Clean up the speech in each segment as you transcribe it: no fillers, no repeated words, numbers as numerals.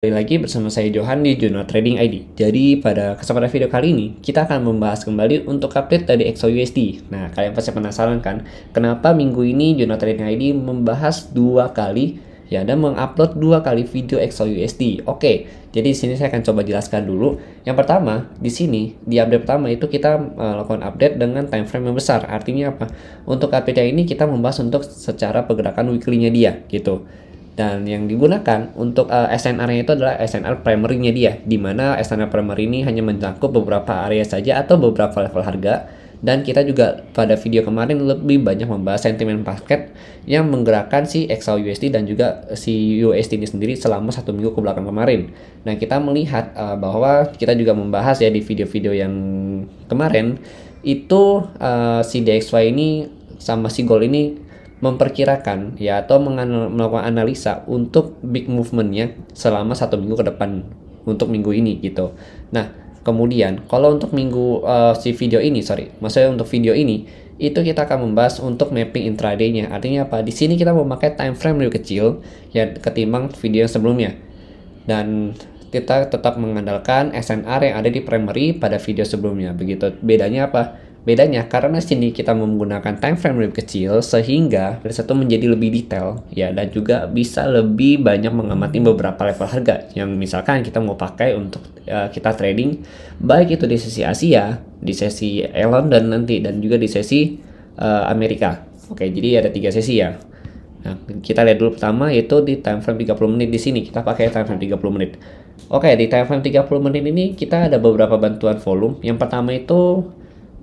Kembali lagi bersama saya Johan di Jurnal Trading ID. Jadi pada kesempatan video kali ini kita akan membahas kembali untuk update dari XAUUSD. Nah, kalian pasti penasaran kan, kenapa minggu ini Jurnal Trading ID membahas dua kali ya dan mengupload dua kali video XAUUSD. Oke, jadi di sini saya akan coba jelaskan dulu. Yang pertama, di sini di update pertama itu kita melakukan update dengan time frame yang besar. Artinya apa? Untuk update ini kita membahas untuk secara pergerakan weekly-nya dia gitu. Dan yang digunakan untuk SNR-nya itu adalah SNR primary-nya dia, di mana SNR primary ini hanya mencakup beberapa area saja atau beberapa level harga. Dan kita juga pada video kemarin lebih banyak membahas sentimen market yang menggerakkan si XAUUSD dan juga si USD ini sendiri selama satu minggu ke belakang kemarin. Nah, kita melihat bahwa kita juga membahas ya di video-video yang kemarin itu si DXY ini sama si gold ini memperkirakan ya atau melakukan analisa untuk big movementnya selama satu minggu ke depan untuk minggu ini gitu. Nah, kemudian kalau untuk minggu maksudnya untuk video ini itu kita akan membahas untuk mapping intraday-nya. Artinya apa? Di sini kita memakai time frame lebih kecil ya ketimbang video yang sebelumnya. Dan kita tetap mengandalkan SNR yang ada di primary pada video sebelumnya. Begitu. Bedanya apa? Bedanya karena sini kita menggunakan time frame lebih kecil sehingga satu menjadi lebih detail ya dan juga bisa lebih banyak mengamati beberapa level harga yang misalkan kita mau pakai untuk kita trading baik itu di sesi Asia, di sesi London nanti dan juga di sesi Amerika. Oke, jadi ada 3 sesi ya. Nah, kita lihat dulu pertama yaitu di time frame 30 menit di sini kita pakai time frame 30 menit. Oke, di time frame 30 menit ini kita ada beberapa bantuan volume. Yang pertama itu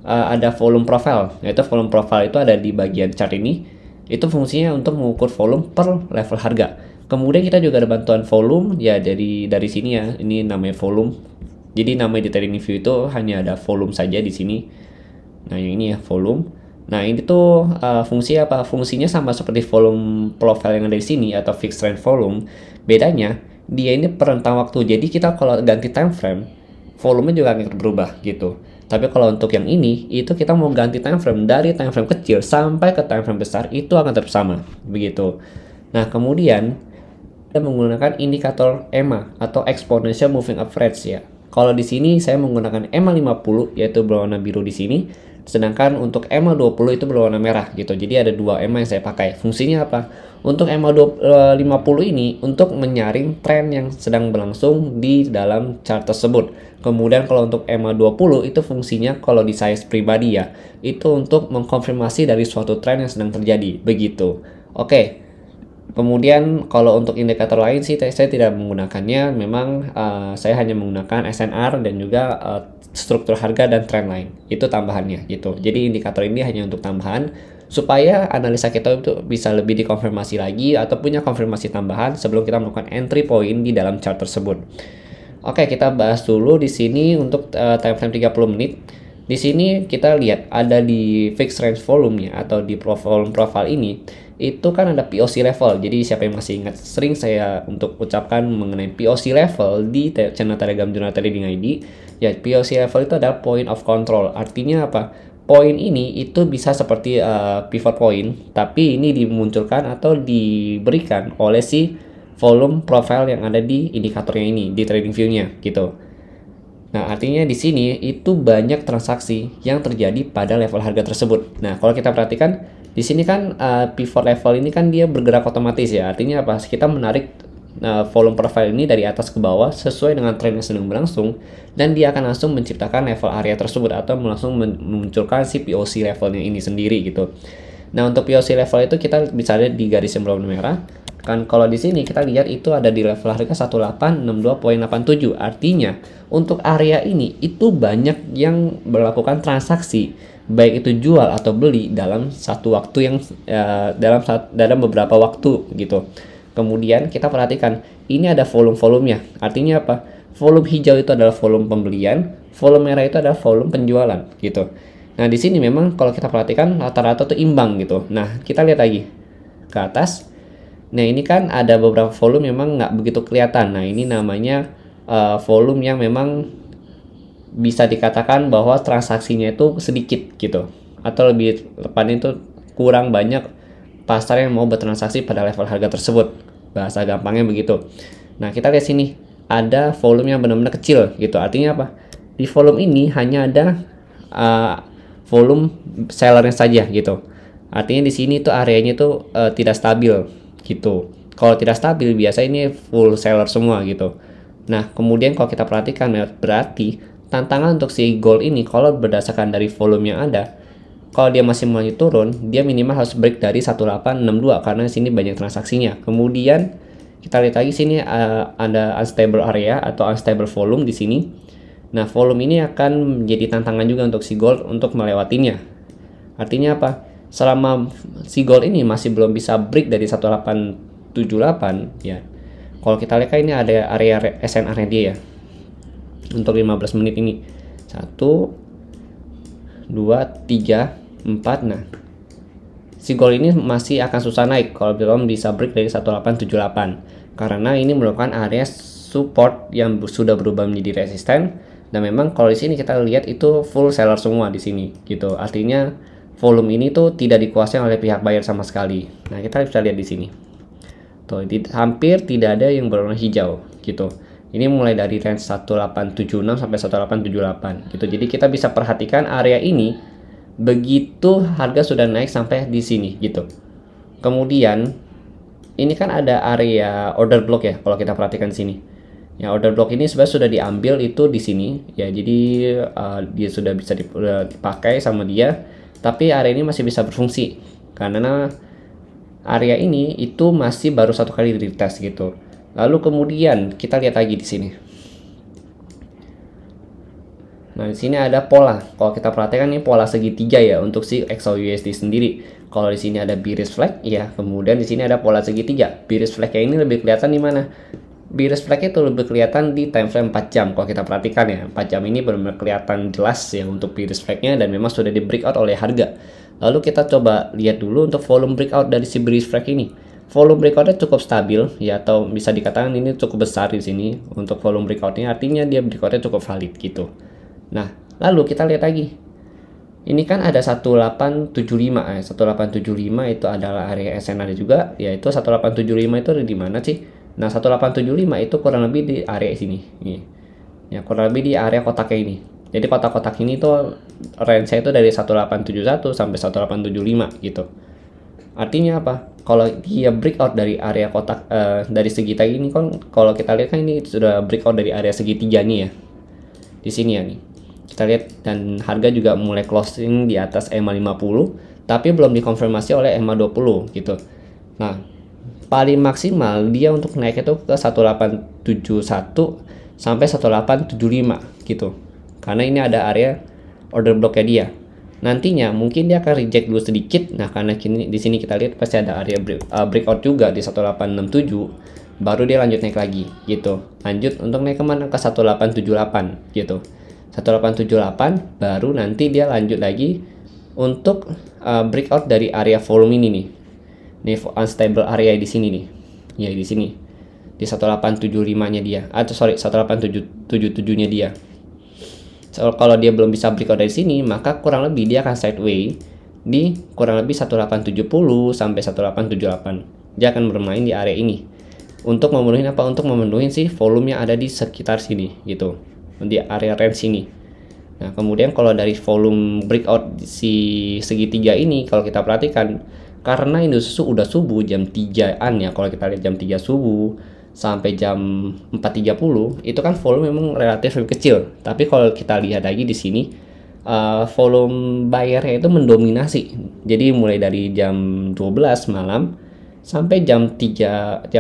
ada volume profile, yaitu volume profile itu ada di bagian chart ini. Itu fungsinya untuk mengukur volume per level harga. Kemudian kita juga ada bantuan volume ya dari sini ya. Ini namanya volume. Jadi namanya di trading view itu hanya ada volume saja di sini. Nah, yang ini ya volume. Nah, ini tuh fungsi apa? Fungsinya sama seperti volume profile yang ada di sini atau fixed trend volume. Bedanya dia ini per rentang waktu. Jadi kita kalau ganti time frame, volumenya juga akan berubah gitu. Tapi kalau untuk yang ini, itu kita mau ganti time frame dari time frame kecil sampai ke time frame besar itu akan tetap sama, begitu. Nah, kemudian kita menggunakan indikator EMA atau Exponential Moving Average ya. Kalau di sini saya menggunakan EMA 50 yaitu berwarna biru di sini, sedangkan untuk EMA 20 itu berwarna merah gitu. Jadi ada dua EMA yang saya pakai. Fungsinya apa? Untuk EMA 50 ini untuk menyaring tren yang sedang berlangsung di dalam chart tersebut. Kemudian kalau untuk EMA 20 itu fungsinya kalau di saya pribadi ya, itu untuk mengkonfirmasi dari suatu tren yang sedang terjadi, begitu. Oke. Kemudian kalau untuk indikator lain sih saya tidak menggunakannya, memang saya hanya menggunakan SNR dan juga struktur harga dan trend line. Itu tambahannya gitu. Jadi indikator ini hanya untuk tambahan supaya analisa kita itu bisa lebih dikonfirmasi lagi atau punya konfirmasi tambahan sebelum kita melakukan entry point di dalam chart tersebut. Oke, kita bahas dulu di sini untuk time frame 30 menit. Di sini kita lihat ada di fixed range volume-nya atau di volume profile ini itu kan ada POC level. Jadi siapa yang masih ingat sering saya untuk ucapkan mengenai POC level di channel Telegram Jurnal Trading ID. Ya, POC level itu adalah point of control. Artinya apa? Poin ini itu bisa seperti pivot point, tapi ini dimunculkan atau diberikan oleh si volume profile yang ada di indikatornya ini, di trading view-nya gitu. Nah, artinya di sini itu banyak transaksi yang terjadi pada level harga tersebut. Nah, kalau kita perhatikan di sini kan pivot level ini kan dia bergerak otomatis ya. Artinya apa? Kita menarik volume profile ini dari atas ke bawah sesuai dengan tren yang sedang berlangsung dan dia akan langsung menciptakan level area tersebut atau langsung memunculkan si POC levelnya ini sendiri gitu. Nah, untuk POC level itu kita bisa lihat di garis yang berwarna merah. Kan kalau di sini kita lihat itu ada di level harga 1862.87. Artinya untuk area ini itu banyak yang melakukan transaksi baik itu jual atau beli dalam satu waktu yang dalam beberapa waktu gitu. Kemudian kita perhatikan ini ada volume-volumenya. Artinya apa? Volume hijau itu adalah volume pembelian, volume merah itu adalah volume penjualan gitu. Nah, di sini memang kalau kita perhatikan rata-rata tuh imbang gitu. Nah, kita lihat lagi ke atas. Nah, ini kan ada beberapa volume memang nggak begitu kelihatan. Nah, ini namanya volume yang memang bisa dikatakan bahwa transaksinya itu sedikit gitu. Atau lebih tepatnya itu kurang banyak pasar yang mau bertransaksi pada level harga tersebut. Bahasa gampangnya begitu. Nah, kita lihat sini. ada volume yang benar-benar kecil gitu. Artinya apa? Di volume ini hanya ada volume sellernya saja gitu. Artinya di sini tuh areanya tuh tidak stabil gitu. Kalau tidak stabil biasa ini full seller semua gitu. Nah, kemudian kalau kita perhatikan berarti tantangan untuk si gold ini kalau berdasarkan dari volume yang ada, kalau dia masih melanjut turun, dia minimal harus break dari 1862 karena di sini banyak transaksinya. Kemudian kita lihat lagi sini ada unstable area atau unstable volume di sini. Nah, volume ini akan menjadi tantangan juga untuk si gold untuk melewatinya. Artinya apa? Selama si gold ini masih belum bisa break dari 1878 ya. Kalau kita lihat ini ada area SNR-nya dia ya. Untuk 15 menit ini. 1 2 3 4. Nah, si gold ini masih akan susah naik kalau belum bisa break dari 1878 karena ini merupakan area support yang sudah berubah menjadi resisten. Dan memang kalau di sini kita lihat itu full seller semua di sini gitu. Artinya volume ini tuh tidak dikuasai oleh pihak buyer sama sekali. Nah, kita bisa lihat di sini. Tuh, hampir tidak ada yang berwarna hijau gitu. Ini mulai dari range 1876 sampai 1878 gitu. Jadi kita bisa perhatikan area ini begitu harga sudah naik sampai di sini gitu. Kemudian ini kan ada area order block ya kalau kita perhatikan sini. Ya, order block ini sebenarnya sudah diambil itu di sini ya. Jadi dia sudah bisa dipakai sama dia, tapi area ini masih bisa berfungsi karena area ini itu masih baru satu kali retest gitu. Lalu kemudian kita lihat lagi di sini. Nah, di sini ada pola. Kalau kita perhatikan ini pola segitiga ya untuk si XAUUSD sendiri. Kalau di sini ada bearish flag ya, kemudian di sini ada pola segitiga. Bearish flag ini lebih kelihatan di mana? Bearish flag itu lebih kelihatan di time frame 4 jam. Kalau kita perhatikan ya, 4 jam ini benar-benar kelihatan jelas ya untuk bearish flag-nya dan memang sudah di breakout oleh harga. Lalu kita coba lihat dulu untuk volume breakout dari si bearish flag ini. Volume breakout-nya cukup stabil ya, atau bisa dikatakan ini cukup besar di sini untuk volume breakout-nya, artinya dia breakout-nya cukup valid gitu. Nah, lalu kita lihat lagi. Ini kan ada 1875 ya. 1875 itu adalah area SNR juga, yaitu 1875 itu di mana sih? Nah, 1875 itu kurang lebih di area sini. Nih. Ya, kurang lebih di area kotaknya ini. Jadi kotak-kotak ini tuh range-nya itu dari 1871 sampai 1875 gitu. Artinya apa? Kalau dia breakout dari area kotak dari segitiga ini kan, kalau kita lihat kan ini sudah breakout dari area segitiga nih ya. Di sini ya nih. Kita lihat dan harga juga mulai closing di atas EMA 50, tapi belum dikonfirmasi oleh EMA 20 gitu. Nah, paling maksimal dia untuk naik itu ke 1871 sampai 1875 gitu. Karena ini ada area order blocknya dia. Nantinya mungkin dia akan reject dulu sedikit. Nah, karena di sini kita lihat pasti ada area breakout juga di 1867, baru dia lanjut naik lagi gitu. Lanjut untuk naik kemana? Ke 1878 gitu. 1878 baru nanti dia lanjut lagi untuk breakout dari area volume ini nih. Ini unstable area di sini nih. Ya, di sini. Di 1875-nya dia. Atau sorry, 1877-nya dia. So, kalau dia belum bisa breakout dari sini, maka kurang lebih dia akan sideways di kurang lebih 1870 sampai 1878. Dia akan bermain di area ini. Untuk memenuhi apa? Untuk memenuhi sih volume yang ada di sekitar sini gitu. Di area range ini. Nah, kemudian kalau dari volume breakout si segitiga ini kalau kita perhatikan, karena Indosusu udah subuh jam 3-an ya, kalau kita lihat jam 3 subuh sampai jam 4.30 itu kan volume memang relatif lebih kecil. Tapi kalau kita lihat lagi di sini volume buyer-nya itu mendominasi. Jadi mulai dari jam 12 malam sampai jam 4.30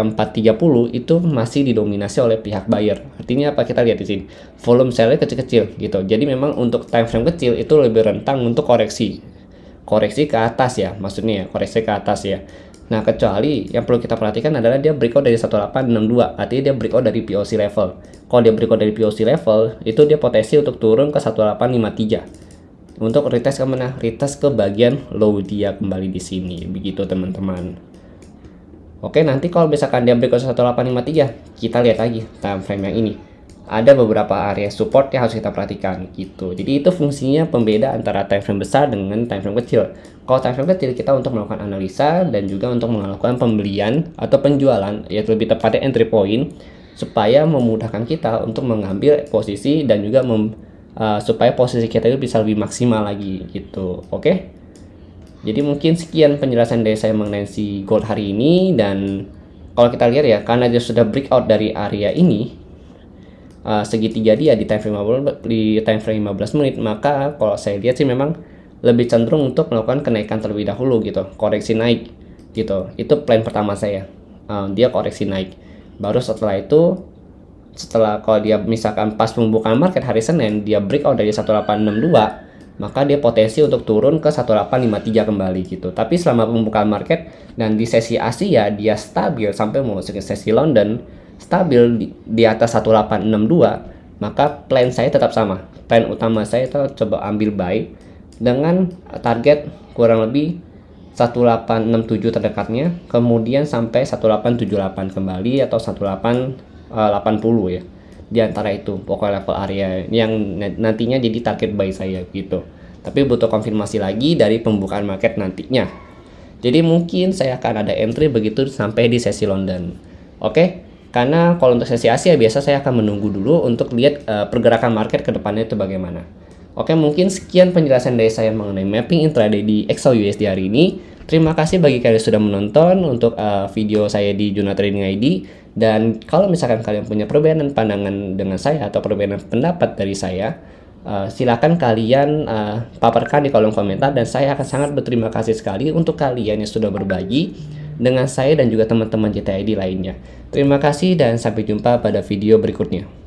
itu masih didominasi oleh pihak buyer. Artinya apa? Kita lihat di sini. Volume sell-nya kecil-kecil gitu. Jadi memang untuk time frame kecil itu lebih rentang untuk koreksi. Koreksi ke atas ya, maksudnya ya, koreksi ke atas ya. Nah, kecuali yang perlu kita perhatikan adalah dia breakout dari 1862, artinya dia breakout dari POC level. Kalau dia breakout dari POC level, itu dia potensi untuk turun ke 1853. Untuk retest ke mana? Retest ke bagian low dia kembali di sini, begitu teman-teman. Oke, nanti kalau misalkan dia breakout 1853, kita lihat lagi time frame yang ini. Ada beberapa area support yang harus kita perhatikan gitu. Jadi itu fungsinya pembeda antara time frame besar dengan time frame kecil. Kalau time frame kecil kita untuk melakukan analisa dan juga untuk melakukan pembelian atau penjualan, yaitu lebih tepatnya entry point supaya memudahkan kita untuk mengambil posisi dan juga supaya posisi kita itu bisa lebih maksimal lagi gitu. Oke. Jadi mungkin sekian penjelasan dari saya mengenai si gold hari ini, dan kalau kita lihat ya, karena dia sudah breakout dari area ini, segitiga dia di time frame 15 menit, maka kalau saya lihat sih memang lebih cenderung untuk melakukan kenaikan terlebih dahulu gitu, koreksi naik gitu. Itu plan pertama saya. Dia koreksi naik. Baru setelah itu, kalau dia misalkan pas pembukaan market hari Senin dia breakout dari 1862, maka dia potensi untuk turun ke 1853 kembali gitu. Tapi selama pembukaan market dan di sesi Asia dia stabil sampai mau ke sesi London stabil di atas 1862, maka plan saya tetap sama. Plan utama saya itu coba ambil buy dengan target kurang lebih 1867 terdekatnya, kemudian sampai 1878 kembali atau 1880 ya. Di antara itu pokoknya level area yang nantinya jadi target buy saya gitu. Tapi butuh konfirmasi lagi dari pembukaan market nantinya. Jadi mungkin saya akan ada entry begitu sampai di sesi London. Oke? Karena kalau untuk sesi Asia biasa saya akan menunggu dulu untuk lihat pergerakan market ke depannya itu bagaimana. Oke, mungkin sekian penjelasan dari saya mengenai mapping intraday di XAUUSD hari ini. Terima kasih bagi kalian yang sudah menonton untuk video saya di Juno Trading ID. Dan kalau misalkan kalian punya perbedaan pandangan dengan saya atau perbedaan pendapat dari saya, silakan kalian paparkan di kolom komentar, dan saya akan sangat berterima kasih sekali untuk kalian yang sudah berbagi dengan saya dan juga teman-teman JTID lainnya. Terima kasih dan sampai jumpa pada video berikutnya.